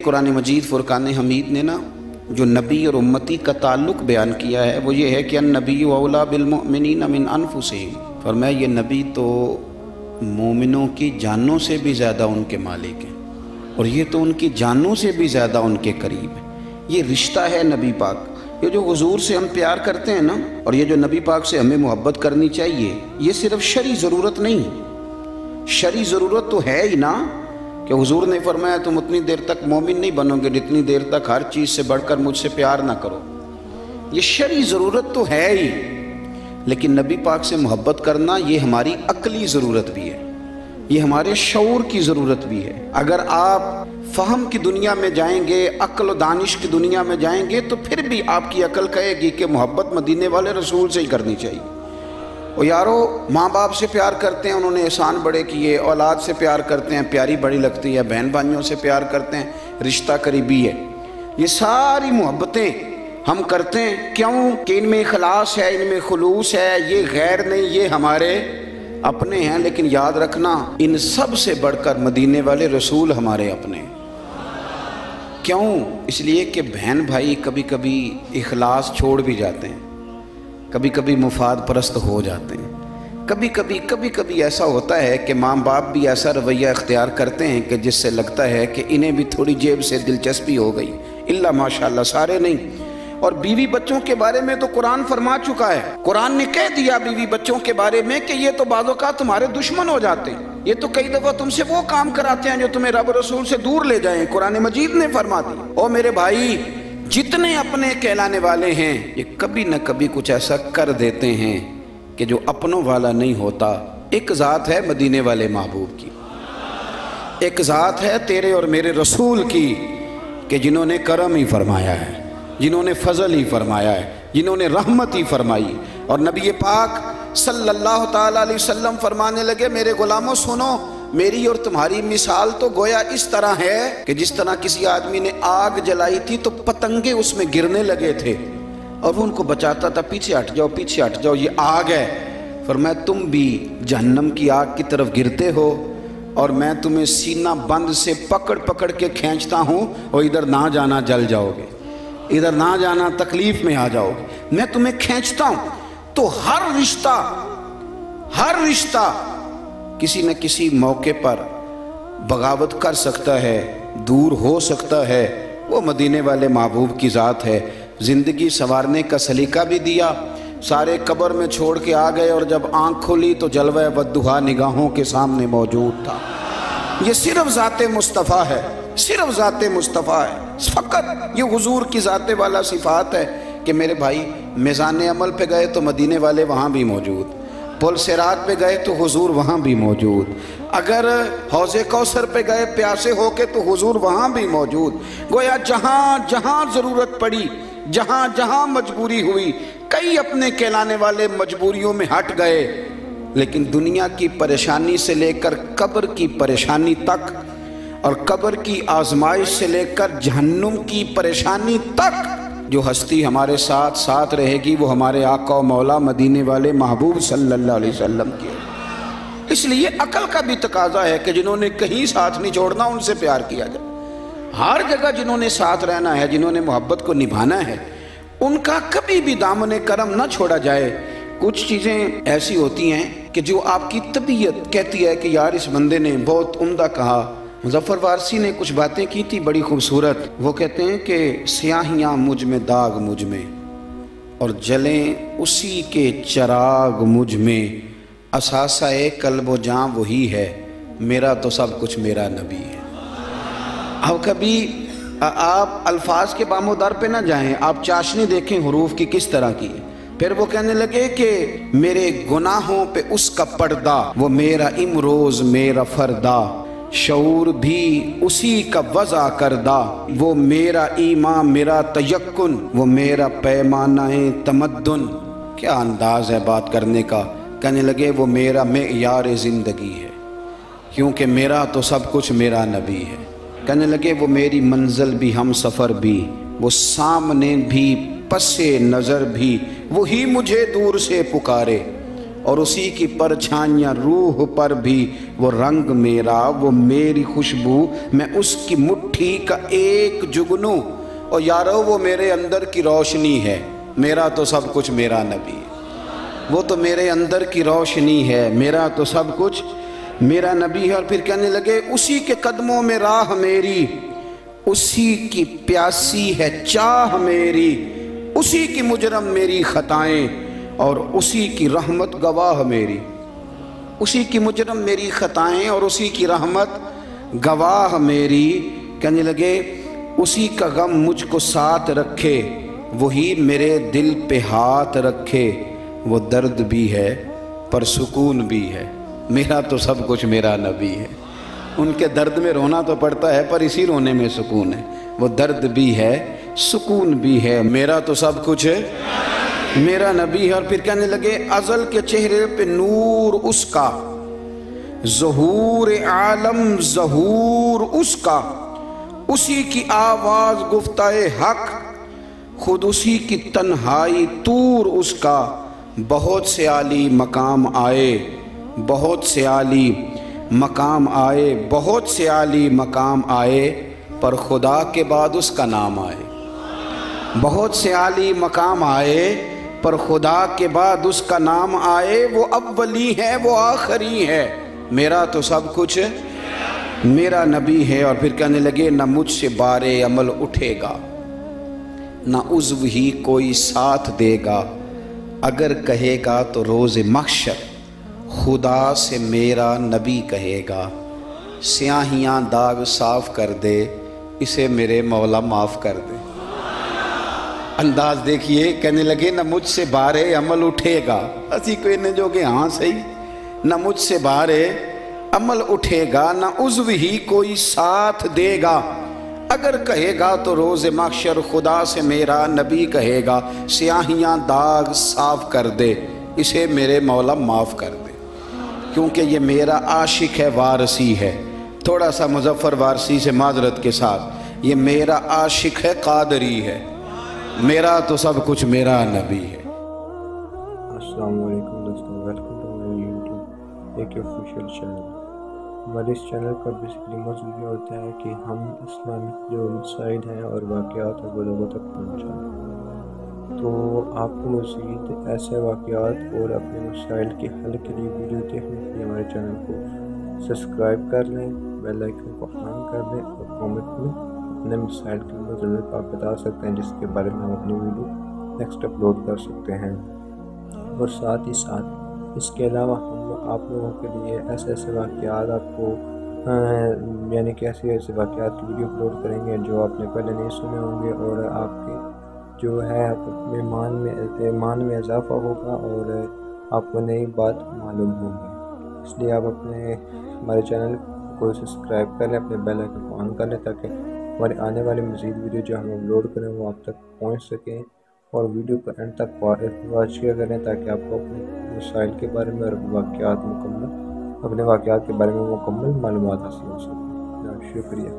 قرآن مجید فرقان حمید نے نا جو نبی اور امتی کا تعلق بیان کیا ہے وہ یہ ہے کہ النبی اولا بالمؤمنین من انفسہم، فرمایا یہ نبی تو مومنوں کی جانوں سے بھی زیادہ ان کے مالک ہیں اور یہ تو ان کی جانوں سے بھی زیادہ ان کے قریب ہے۔ یہ رشتہ ہے نبی پاک، یہ جو حضور سے ہم پیار کرتے ہیں نا، اور یہ جو نبی پاک سے ہمیں محبت کرنی چاہیے، یہ صرف شرعی ضرورت نہیں، شرعی ضرورت تو ہے ہی نا، کہ حضور نے فرمایا تم اتنی دیر تک مومن نہیں بنو گے جتنی دیر تک ہر چیز سے بڑھ کر مجھ سے پیار نہ کرو۔ یہ شرعی ضرورت تو ہے ہی، لیکن نبی پاک سے محبت کرنا یہ ہماری عقلی ضرورت بھی ہے، یہ ہمارے شعور کی ضرورت بھی ہے۔ اگر آپ فہم کی دنیا میں جائیں گے، عقل و دانش کی دنیا میں جائیں گے، تو پھر بھی آپ کی عقل کہے گی کہ محبت مدینے والے رسول سے ہی کرنی چاہیے۔ اور یارو ماں باپ سے پیار کرتے ہیں، انہوں نے احسان بڑے کیے، اولاد سے پیار کرتے ہیں، پیاری بڑی لگتی ہے، بہن بھائیوں سے پیار کرتے ہیں، رشتہ قریبی ہے۔ یہ ساری محبتیں ہم کرتے ہیں کیوں؟ کہ ان میں اخلاص ہے، ان میں خلوص ہے، یہ غیر نہیں، یہ ہمارے اپنے ہیں۔ لیکن یاد رکھنا ان سب سے بڑھ کر مدینے والے رسول ہمارے اپنے ہیں۔ کیوں؟ اس لیے کہ بہن بھائی کبھی کبھی اخلاص چھوڑ بھی جاتے ہیں، کبھی کبھی مفاد پرست ہو جاتے ہیں، کبھی کبھی ایسا ہوتا ہے کہ ماں باپ بھی ایسا رویہ اختیار کرتے ہیں کہ جس سے لگتا ہے کہ انہیں بھی تھوڑی جیب سے دلچسپی ہو گئی، الا ماشاءاللہ سارے نہیں۔ اور بیوی بچوں کے بارے میں تو قرآن فرما چکا ہے، قرآن نے کہہ دیا بیوی بچوں کے بارے میں کہ یہ تو بعض اوقات تمہارے دشمن ہو جاتے ہیں، یہ تو کئی دفعہ تم سے وہ کام کراتے ہیں جو تمہیں رب رسول سے دور لے جائیں۔ قرآن مجید نے فرما دی، او میرے بھائی جتنے اپنے کہلانے والے ہیں یہ کبھی نہ کبھی کچھ ایسا کر دیتے ہیں کہ جو اپنوں والا نہیں ہوتا۔ ایک ذات ہے مدینے والے محبوب کی، ایک ذات ہے تیرے اور میرے رسول کی کہ جنہوں نے کرم ہی فرمایا ہے، جنہوں نے فضل ہی فرمایا ہے، جنہوں نے رحمت ہی فرمائی۔ اور نبی پاک صلی اللہ تعالیٰ علیہ وسلم فرمانے لگے میرے غلاموں سنو، میری اور تمہاری مثال تو گویا اس طرح ہے کہ جس طرح کسی آدمی نے آگ جلائی تھی تو پتنگے اس میں گرنے لگے تھے اور وہ ان کو بچاتا تھا، پیچھے ہٹ جاؤ پیچھے ہٹ جاؤ، یہ آگ ہے۔ فرمایا تم بھی جہنم کی آگ کی طرف گرتے ہو اور میں تمہیں سینہ بند سے پکڑ کے کھینچتا ہوں اور ادھر نہ جانا جل جاؤ گے، ادھر نہ جانا تکلیف میں آ جاؤ گے، میں تمہیں کھینچتا ہوں۔ تو ہر رشتہ کسی نہ کسی موقع پر بغاوت کر سکتا ہے، دور ہو سکتا ہے، وہ مدینے والے محبوب کی ذات ہے۔ زندگی سنوارنے کا سلیقہ بھی دیا، سارے قبر میں چھوڑ کے آ گئے اور جب آنکھ کھلی تو جلوہ والضحیٰ نگاہوں کے سامنے موجود تھا۔ یہ صرف ذات مصطفیٰ ہے، صرف ذات مصطفیٰ ہے، فقط یہ حضور کی ذات والا صفات ہے کہ میرے بھائی میزان عمل پہ گئے تو مدینے والے وہاں بھی موجود، پل صراط پہ گئے تو حضور وہاں بھی موجود، اگر حوض کوثر پہ گئے پیاسے ہو کے تو حضور وہاں بھی موجود۔ گویا جہاں جہاں ضرورت پڑی، جہاں جہاں مجبوری ہوئی، کئی اپنے کہلانے والے مجبوریوں میں ہٹ گئے، لیکن دنیا کی پریشانی سے لے کر قبر کی پریشانی تک اور قبر کی آزمائش سے لے کر جہنم کی پریشانی تک جو ہستی ہمارے ساتھ ساتھ رہے گی وہ ہمارے آقا و مولا مدینے والے محبوب صلی اللہ علیہ وسلم کی ہے۔ اس لیے عقل کا بھی تقاضا ہے کہ جنہوں نے کہیں ساتھ نہیں چھوڑنا ان سے پیار کیا جائے، ہر جگہ جنہوں نے ساتھ رہنا ہے، جنہوں نے محبت کو نبھانا ہے، ان کا کبھی بھی دامن کرم نہ چھوڑا جائے۔ کچھ چیزیں ایسی ہوتی ہیں کہ جو آپ کی طبیعت کہتی ہے کہ یار اس بندے نے بہت عمدہ کہا۔ مظفر وارسی نے کچھ باتیں کی تھی بڑی خوبصورت، وہ کہتے ہیں کہ سیاہیاں مجھ میں داغ مجھ میں اور جلیں اسی کے چراغ مجھ میں، اثاثہ قلب و جاں وہی ہے، میرا تو سب کچھ میرا نبی ہے۔ اب کبھی آپ الفاظ کے بام و در پہ نہ جائیں، آپ چاشنی دیکھیں حروف کی کس طرح کی ہے۔ پھر وہ کہنے لگے کہ میرے گناہوں پہ اس کا پردہ، وہ میرا امروز میرا فردہ، شعور بھی اسی کا وضع کردہ، وہ میرا ایمان میرا تیقن، وہ میرا پیمانہ تمدن۔ کیا انداز ہے بات کرنے کا۔ کہنے لگے وہ میرا معیار زندگی ہے کیونکہ میرا تو سب کچھ میرا نبی ہے۔ کہنے لگے وہ میری منزل بھی ہم سفر بھی، وہ سامنے بھی پس نظر بھی، وہی مجھے دور سے پکارے، اور اسی کی پرچھائیاں روح پر بھی وہ رنگ میرا، وہ میری خوشبو، میں اس کی مٹھی کا ایک جگنوں، اور یارو وہ میرے اندر کی روشنی ہے، میرا تو سب کچھ میرا نبی ہے، وہ تو میرے اندر کی روشنی ہے، میرا تو سب کچھ میرا نبی ہے۔ اور پھر کہنے لگے اسی کے قدموں میں راہ میری، اسی کی پیاسی ہے چاہ میری، اسی کی مجرم میری خطائیں اور اسی کی رحمت گواہ میری، اسی کی مجرم میری خطائیں اور اسی کی رحمت گواہ میری۔ کہنے لگے اسی کا غم مجھ کو ساتھ رکھے، وہی میرے دل پہ ہاتھ رکھے، وہ درد بھی ہے پر سکون بھی ہے، میرا تو سب کچھ میرا نبی ہے۔ ان کے درد میں رونا تو پڑتا ہے پر اسی رونے میں سکون ہے، وہ درد بھی ہے سکون بھی ہے، میرا تو سب کچھ ہے میرا نبی ہے۔ اور پھر کہنے لگے ازل کے چہرے پہ نور اس کا، ظہور عالم ظہور اس کا، اسی کی آواز گفتہ حق، خود اسی کی تنہائی طور اس کا، بہت سے عالی مقام آئے، بہت سے عالی مقام آئے، بہت سے عالی مقام آئے، پر خدا کے بعد اس کا نام آئے، بہت سے عالی مقام آئے پر خدا کے بعد اس کا نام آئے، وہ اولی ہے وہ آخری ہے، میرا تو سب کچھ میرا نبی ہے۔ اور پھر کہنے لگے نہ مجھ سے بار عمل اٹھے گا، نہ عضو ہی کوئی ساتھ دے گا، اگر کہے گا تو روز محشر خدا سے میرا نبی کہے گا، سیاہیاں داغ صاف کر دے، اسے میرے مولا معاف کر دے۔ انداز دیکھیے، کہنے لگے نہ مجھ سے بار عمل اٹھے گا، اسی کو انہیں جو کہ ہاں صحیح، نہ مجھ سے بار عمل اٹھے گا، نہ عضو ہی کوئی ساتھ دے گا، اگر کہے گا تو روز محشر خدا سے میرا نبی کہے گا، سیاہیاں داغ صاف کر دے، اسے میرے مولا معاف کر دے۔ کیونکہ یہ میرا عاشق ہے وارثی ہے، تھوڑا سا مظفر وارثی سے معذرت کے ساتھ، یہ میرا عاشق ہے قادری ہے، میرا تو سب کچھ میرا نبی ہے۔ السلام علیکم دوستوں، ویلکم ٹو مائی یوٹیوب ایک آفیشیل چینل۔ ہمارے اس چینل کا بیسکلی موضوع یہ ہوتا ہے کہ ہم اسلامک جو مسائل ہیں اور واقعات ہیں وہ لوگوں تک پہنچائیں، تو آپ کو مزید ایسے واقعات اور اپنے مسائل کے حل کے لیے ویڈیو دیکھنے کے لیے ہمارے چینل کو سبسکرائب کر لیں، بیل آئیکن کو آن کر دیں، اور کامنٹ میں اپنے مسائل کے متعلق آپ بتا سکتے ہیں جس کے بارے میں ہم اپنی ویڈیو نیکسٹ اپلوڈ کر سکتے ہیں۔ اور ساتھ ہی ساتھ اس کے علاوہ ہم آپ لوگوں کے لیے ایسے واقعات آپ کو یعنی کہ ایسے واقعات کی ویڈیو اپلوڈ کریں گے جو آپ نے پہلے نہیں سنے ہوں گے، اور آپ کے جو ہے ایمان میں اضافہ ہوگا اور آپ کو نئی بات معلوم ہوگی۔ اس لیے آپ ہمارے چینل کو سبسکرائب کر لیں، اپنے بیل آئیکن کو آن کر لیں تاکہ ہمارے آنے والی مزید ویڈیو جو ہم اپلوڈ کریں وہ آپ تک پہنچ سکیں، اور ویڈیو کو اینڈ تک واچ کیا کریں تاکہ آپ کو اپنے مسائل کے بارے میں اور اپنے واقعات کے بارے میں مکمل معلومات حاصل ہو سکیں۔ شکریہ۔